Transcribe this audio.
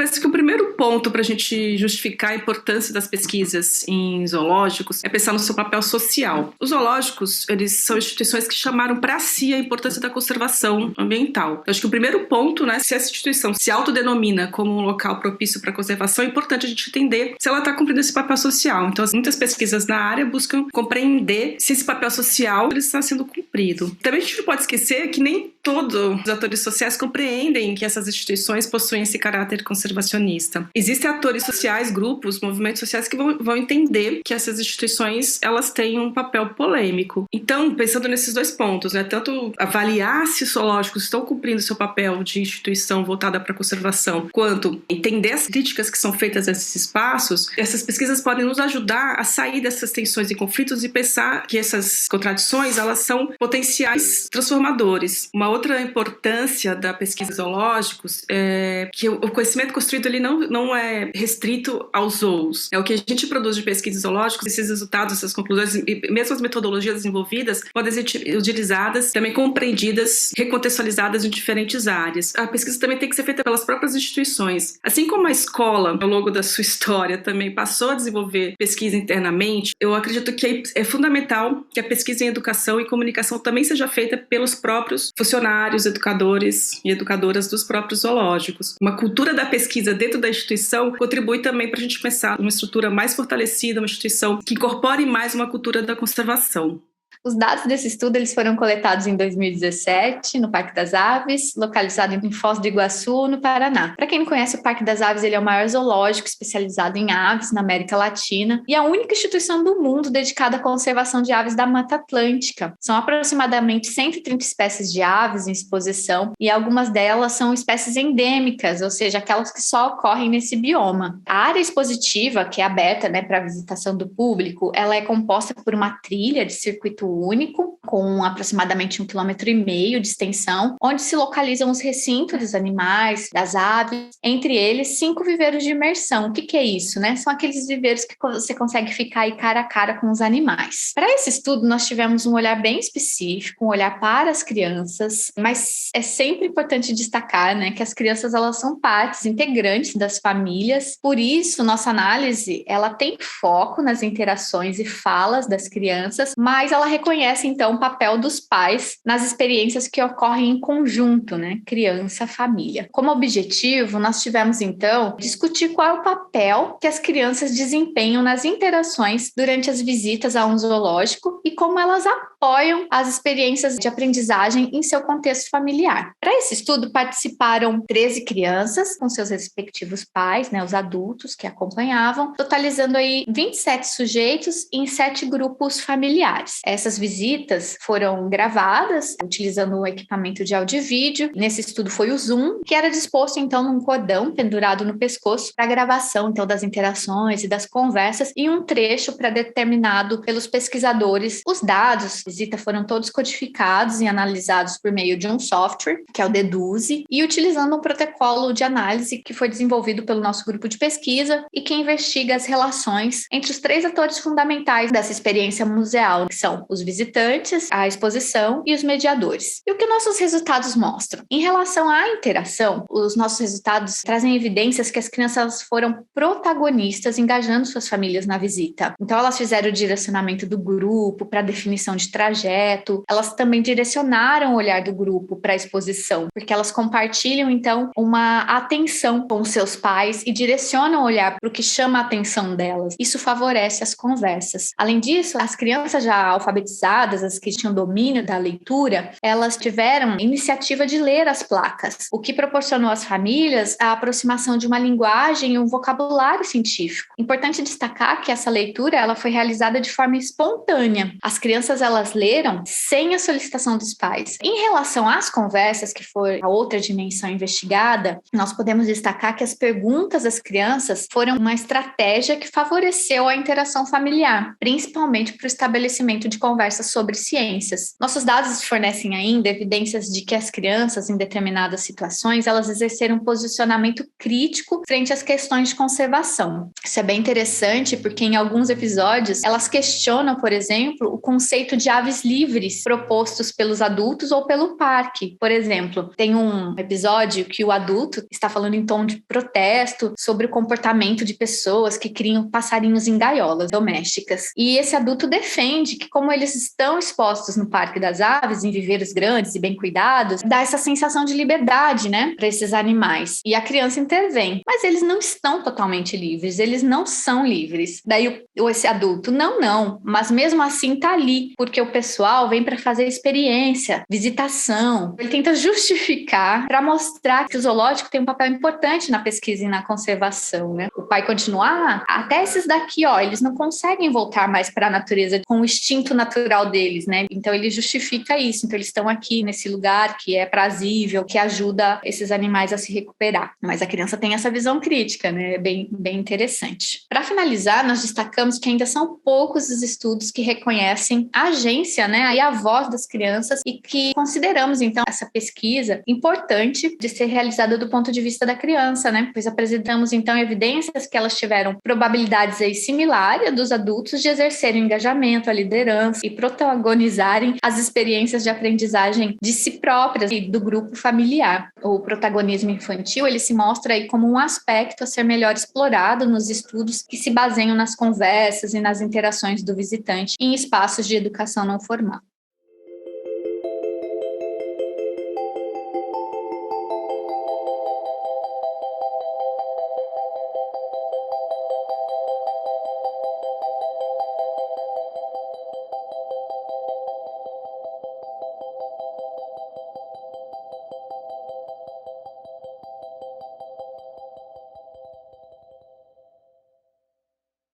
Parece que o primeiro ponto para a gente justificar a importância das pesquisas em zoológicos é pensar no seu papel social. Os zoológicos, eles são instituições que chamaram para si a importância da conservação ambiental. Eu acho que o primeiro ponto, né, se essa instituição se autodenomina como um local propício para a conservação, é importante a gente entender se ela está cumprindo esse papel social. Então, muitas pesquisas na área buscam compreender se esse papel social ele está sendo cumprido. Também a gente não pode esquecer que nem todos os atores sociais compreendem que essas instituições possuem esse caráter conservacionista. Existem atores sociais, grupos, movimentos sociais que vão entender que essas instituições elas têm um papel polêmico. Então, pensando nesses dois pontos, né, tanto avaliar se os zoológicos estão cumprindo seu papel de instituição voltada para a conservação, quanto entender as críticas que são feitas a esses espaços, essas pesquisas podem nos ajudar a sair dessas tensões e conflitos e pensar que essas contradições elas são potenciais transformadores. Uma outra importância da pesquisa em zoológicos é que o conhecimento construído ele não é restrito aos zoos. É o que a gente produz de pesquisa em zoológicos, esses resultados, essas conclusões e mesmo as metodologias desenvolvidas podem ser utilizadas, também compreendidas, recontextualizadas em diferentes áreas. A pesquisa também tem que ser feita pelas próprias instituições. Assim como a escola, ao longo da sua história, também passou a desenvolver pesquisa internamente, eu acredito que é fundamental que a pesquisa em educação e comunicação também seja feita pelos próprios funcionários, educadores e educadoras dos próprios zoológicos. Uma cultura da pesquisa dentro da instituição contribui também para a gente pensar numa estrutura mais fortalecida, uma instituição que incorpore mais uma cultura da conservação. Os dados desse estudo eles foram coletados em 2017 no Parque das Aves, localizado em Foz do Iguaçu, no Paraná. Para quem não conhece, o Parque das Aves ele é o maior zoológico especializado em aves na América Latina e a única instituição do mundo dedicada à conservação de aves da Mata Atlântica. São aproximadamente 130 espécies de aves em exposição e algumas delas são espécies endêmicas, ou seja, aquelas que só ocorrem nesse bioma. A área expositiva, que é aberta, para a visitação do público, ela é composta por uma trilha de circuito único, com aproximadamente 1,5 km de extensão, onde se localizam os recintos dos animais, das aves, entre eles 5 viveiros de imersão. O que é isso, São aqueles viveiros que você consegue ficar aí cara a cara com os animais. Para esse estudo, nós tivemos um olhar bem específico, um olhar para as crianças, mas é sempre importante destacar, que as crianças elas são partes integrantes das famílias, por isso nossa análise ela tem foco nas interações e falas das crianças, mas ela reconhece, então, o papel dos pais nas experiências que ocorrem em conjunto, criança, família. Como objetivo, nós tivemos, então, discutir qual é o papel que as crianças desempenham nas interações durante as visitas a um zoológico e como elas apoiam as experiências de aprendizagem em seu contexto familiar. Para esse estudo, participaram 13 crianças com seus respectivos pais, os adultos que acompanhavam, totalizando aí 27 sujeitos em 7 grupos familiares. Essas visitas foram gravadas utilizando o equipamento de áudio e vídeo. Nesse estudo foi o Zoom, que era disposto então num cordão pendurado no pescoço para a gravação então das interações e das conversas e um trecho pré-determinado pelos pesquisadores. Os dados da visita foram todos codificados e analisados por meio de um software, que é o Deduze, e utilizando um protocolo de análise que foi desenvolvido pelo nosso grupo de pesquisa e que investiga as relações entre os 3 atores fundamentais dessa experiência museal, que são os visitantes, a exposição e os mediadores. E o que nossos resultados mostram? Em relação à interação, os nossos resultados trazem evidências que as crianças foram protagonistas engajando suas famílias na visita. Então, elas fizeram o direcionamento do grupo para a definição de trajeto, elas também direcionaram o olhar do grupo para a exposição, porque elas compartilham, então, uma atenção com seus pais e direcionam o olhar para o que chama a atenção delas. Isso favorece as conversas. Além disso, as crianças já alfabetizadas, as que tinham domínio da leitura, elas tiveram iniciativa de ler as placas, o que proporcionou às famílias a aproximação de uma linguagem e um vocabulário científico. Importante destacar que essa leitura ela foi realizada de forma espontânea. As crianças elas leram sem a solicitação dos pais. Em relação às conversas, que foi a outra dimensão investigada, nós podemos destacar que as perguntas das crianças foram uma estratégia que favoreceu a interação familiar, principalmente para o estabelecimento de conversas sobre ciências. Nossos dados fornecem ainda evidências de que as crianças, em determinadas situações, elas exerceram um posicionamento crítico frente às questões de conservação. Isso é bem interessante porque em alguns episódios elas questionam, por exemplo, o conceito de aves livres propostos pelos adultos ou pelo parque. Por exemplo, tem um episódio que o adulto está falando em tom de protesto sobre o comportamento de pessoas que criam passarinhos em gaiolas domésticas. E esse adulto defende que, como eles estão expostos no Parque das Aves, em viveiros grandes e bem cuidados, dá essa sensação de liberdade, né, para esses animais. E a criança intervém. Mas eles não estão totalmente livres, eles não são livres. Daí esse adulto, não, mas mesmo assim tá ali, porque o pessoal vem para fazer experiência, visitação. Ele tenta justificar para mostrar que o zoológico tem um papel importante na pesquisa e na conservação, né? O pai continua, até esses daqui, eles não conseguem voltar mais para a natureza com o instinto natural deles, né? Então ele justifica isso. Então eles estão aqui nesse lugar que é prazível, que ajuda esses animais a se recuperar. Mas a criança tem essa visão crítica, né? Bem interessante. Para finalizar, nós destacamos que ainda são poucos os estudos que reconhecem a agência, né, e a voz das crianças, e que consideramos, então, essa pesquisa importante de ser realizada do ponto de vista da criança, né? Pois apresentamos, então, evidências que elas tiveram probabilidades aí similares dos adultos de exercerem o engajamento, a liderança e protagonizarem as experiências de aprendizagem de si próprias e do grupo familiar. O protagonismo infantil, ele se mostra aí como um aspecto a ser melhor explorado nos estudos que se baseiam nas conversas e nas interações do visitante em espaços de educação não formal.